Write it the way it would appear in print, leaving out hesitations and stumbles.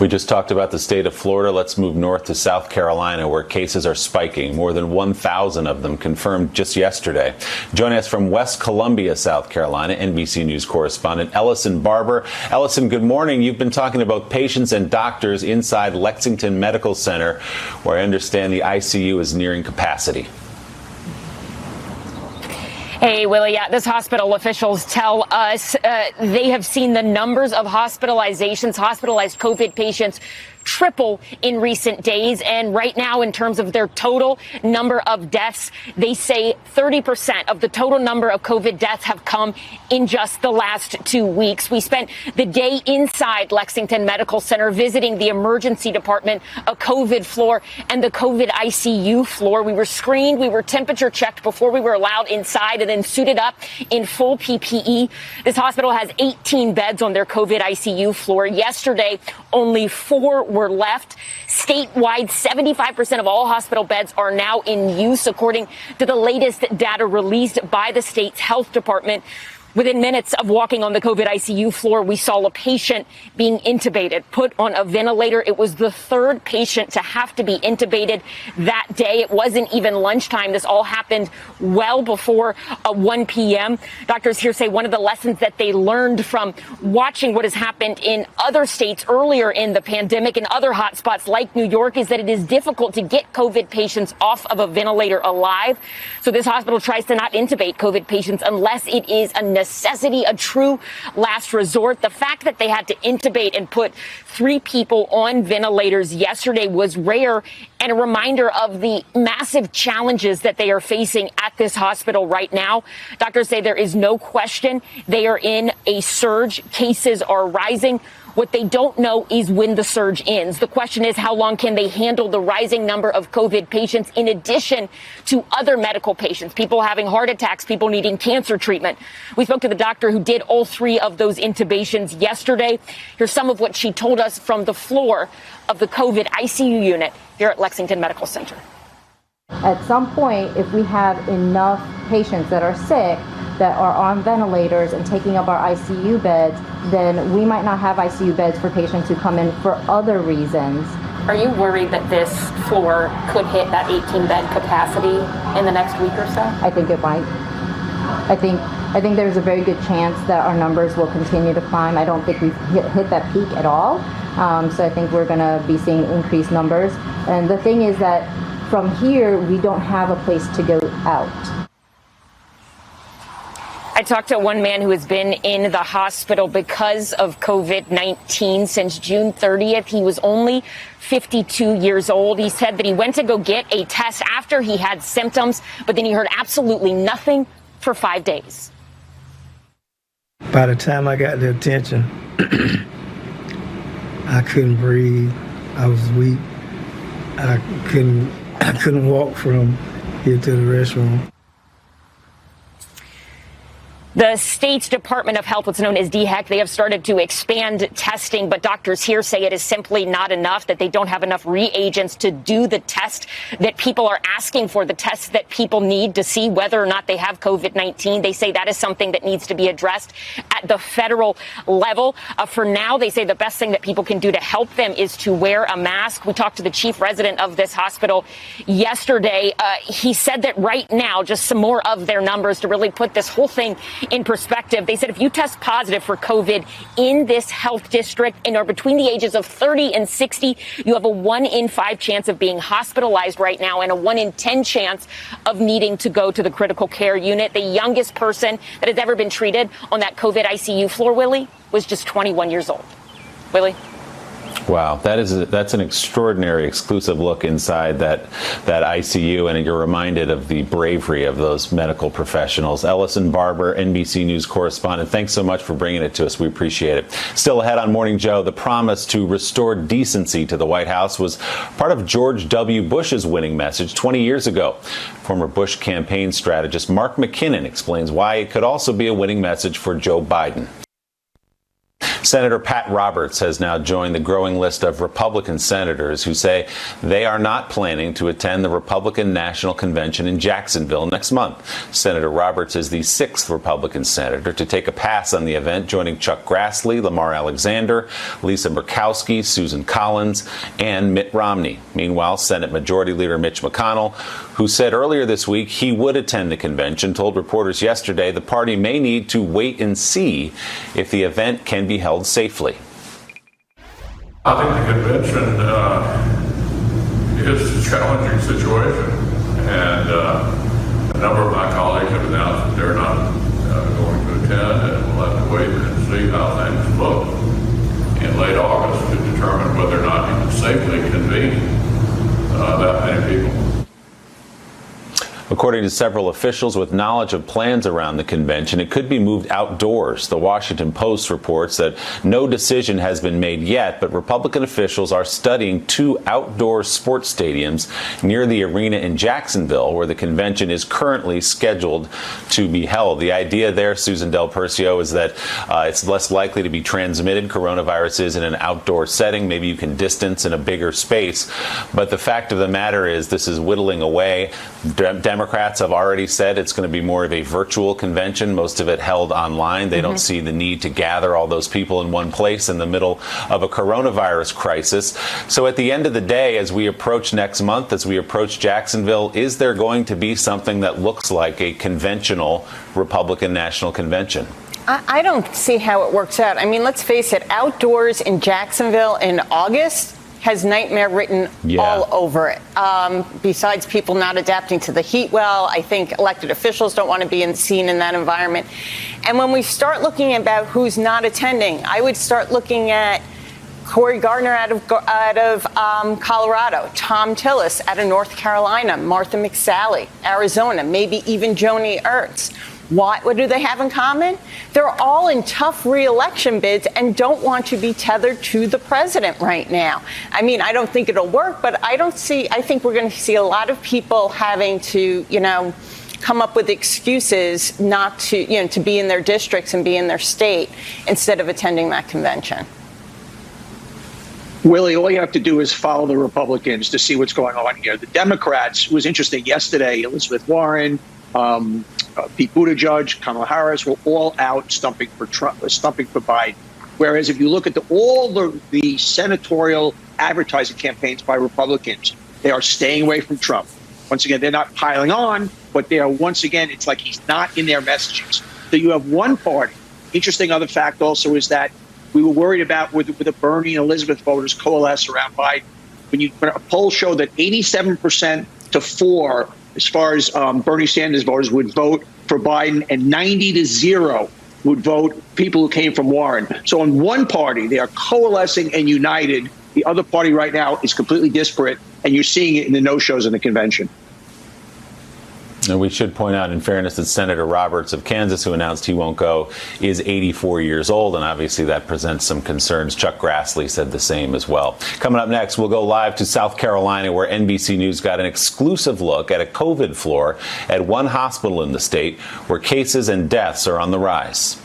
We just talked about the state of Florida. Let's move north to South Carolina, where cases are spiking. More than 1,000 of them confirmed just yesterday. Joining us from West Columbia, South Carolina, NBC News correspondent Ellison Barber. Ellison, good morning. You've been talking about patients and doctors inside Lexington Medical Center, where I understand the ICU is nearing capacity. Hey, Willie, this hospital officials tell us they have seen the numbers of hospitalized COVID patients triple in recent days. And right now, in terms of their total number of deaths, they say 30% of the total number of COVID deaths have come in just the last 2 weeks. We spent the day inside Lexington Medical Center visiting the emergency department, a COVID floor, and the COVID ICU floor. We were screened, we were temperature checked before we were allowed inside, and then suited up in full PPE. This hospital has 18 beds on their COVID ICU floor. Yesterday, only 4 were left. Statewide, 75% of all hospital beds are now in use, according to the latest data released by the state's health department. Within minutes of walking on the COVID ICU floor, we saw a patient being intubated, put on a ventilator. It was the third patient to have to be intubated that day. It wasn't even lunchtime. This all happened well before 1 p.m. Doctors here say one of the lessons that they learned from watching what has happened in other states earlier in the pandemic and other hotspots like New York is that it is difficult to get COVID patients off of a ventilator alive. So this hospital tries to not intubate COVID patients unless it is a necessity, a true last resort. The fact that they had to intubate and put 3 people on ventilators yesterday was rare and a reminder of the massive challenges that they are facing at this hospital right now. Doctors say there is no question they are in a surge. Cases are rising. What they don't know is when the surge ends. The question is, how long can they handle the rising number of COVID patients in addition to other medical patients, people having heart attacks, people needing cancer treatment? We spoke to the doctor who did all 3 of those intubations yesterday. Here's some of what she told us from the floor of the COVID ICU unit here at Lexington Medical Center. At some point, if we have enough patients that are sick, that are on ventilators and taking up our ICU beds, then we might not have ICU beds for patients who come in for other reasons. Are you worried that this floor could hit that 18-bed capacity in the next week or so? I think it might. I think there's a very good chance that our numbers will continue to climb. I don't think we've hit that peak at all. So I think we're going to be seeing increased numbers. And the thing is that from here, we don't have a place to go out. I talked to one man who has been in the hospital because of COVID-19 since June 30th. He was only 52 years old. He said that he went to go get a test after he had symptoms, but then he heard absolutely nothing for 5 days. By the time I got the attention, I couldn't breathe. I was weak. I couldn't walk from here to the restroom. The state's Department of Health, what's known as DHEC, they have started to expand testing, but doctors here say it is simply not enough, that they don't have enough reagents to do the test that people are asking for, the tests that people need to see whether or not they have COVID-19. They say that is something that needs to be addressed at the federal level. For now, they say the best thing that people can do to help them is to wear a mask. We talked to the chief resident of this hospital yesterday. He said that right now, just some more of their numbers to really put this whole thing in perspective. They said if you test positive for COVID in this health district and are between the ages of 30 and 60, you have a 1 in 5 chance of being hospitalized right now and a 1 in 10 chance of needing to go to the critical care unit. The youngest person that has ever been treated on that COVID ICU floor, Willie, was just 21 years old. Willie? Wow, that's an extraordinary exclusive look inside that ICU, and you're reminded of the bravery of those medical professionals. Ellison Barber, NBC News correspondent, thanks so much for bringing it to us. We appreciate it. Still ahead on Morning Joe, the promise to restore decency to the White House was part of George W. Bush's winning message 20 years ago. Former Bush campaign strategist Mark McKinnon explains why it could also be a winning message for Joe Biden. Senator Pat Roberts has now joined the growing list of Republican senators who say they are not planning to attend the Republican National Convention in Jacksonville next month. Senator Roberts is the 6th Republican senator to take a pass on the event, joining Chuck Grassley, Lamar Alexander, Lisa Murkowski, Susan Collins, and Mitt Romney. Meanwhile, Senate Majority Leader Mitch McConnell, who said earlier this week he would attend the convention, told reporters yesterday the party may need to wait and see if the event can be held safely. I think the convention is a challenging situation, and a number of my colleagues have announced that they're not going to attend, and we'll have to wait and see how things look in late August to determine whether or not you can safely convene that many people. According to several officials with knowledge of plans around the convention, it could be moved outdoors. The Washington Post reports that no decision has been made yet, but Republican officials are studying 2 outdoor sports stadiums near the arena in Jacksonville, where the convention is currently scheduled to be held. The idea there, Susan Del Percio, is that it's less likely to be transmitted. Coronavirus is in an outdoor setting. Maybe you can distance in a bigger space. But the fact of the matter is this is whittling away. Democrats have already said it's going to be more of a virtual convention, most of it held online. They don't see the need to gather all those people in one place in the middle of a coronavirus crisis. So at the end of the day, as we approach next month, as we approach Jacksonville, is there going to be something that looks like a conventional Republican National Convention? I don't see how it works out. I mean, let's face it, outdoors in Jacksonville in August has nightmare written all over it. Besides people not adapting to the heat well, I think elected officials don't want to be seen in that environment. And when we start looking about who's not attending, I would start looking at Cory Gardner out of Colorado, Tom Tillis out of North Carolina, Martha McSally, Arizona, maybe even Joni Ernst. What do they have in common? They're all in tough re-election bids and don't want to be tethered to the president right now. I mean, I don't think it'll work, but I think we're going to see a lot of people having to, come up with excuses not to, to be in their districts and be in their state instead of attending that convention. Willie, all you have to do is follow the Republicans to see what's going on here. The Democrats, it was interesting yesterday, Elizabeth Warren, Pete Buttigieg, Kamala Harris were all out stumping for Biden. Whereas if you look at all the senatorial advertising campaigns by Republicans, they are staying away from Trump. Once again, they're not piling on, but they are, once again, it's like he's not in their messages. So you have one party. Interesting other fact also is that we were worried about with the Bernie and Elizabeth voters coalesce around Biden. When a poll showed that 87% to 4 as far as Bernie Sanders voters would vote for Biden, and 90-0 would vote people who came from Warren. So in one party, they are coalescing and united. The other party right now is completely disparate, and you're seeing it in the no-shows in the convention. And we should point out, in fairness, that Senator Roberts of Kansas, who announced he won't go, is 84 years old, and obviously that presents some concerns. Chuck Grassley said the same as well. Coming up next, we'll go live to South Carolina, where NBC News got an exclusive look at a COVID floor at one hospital in the state where cases and deaths are on the rise.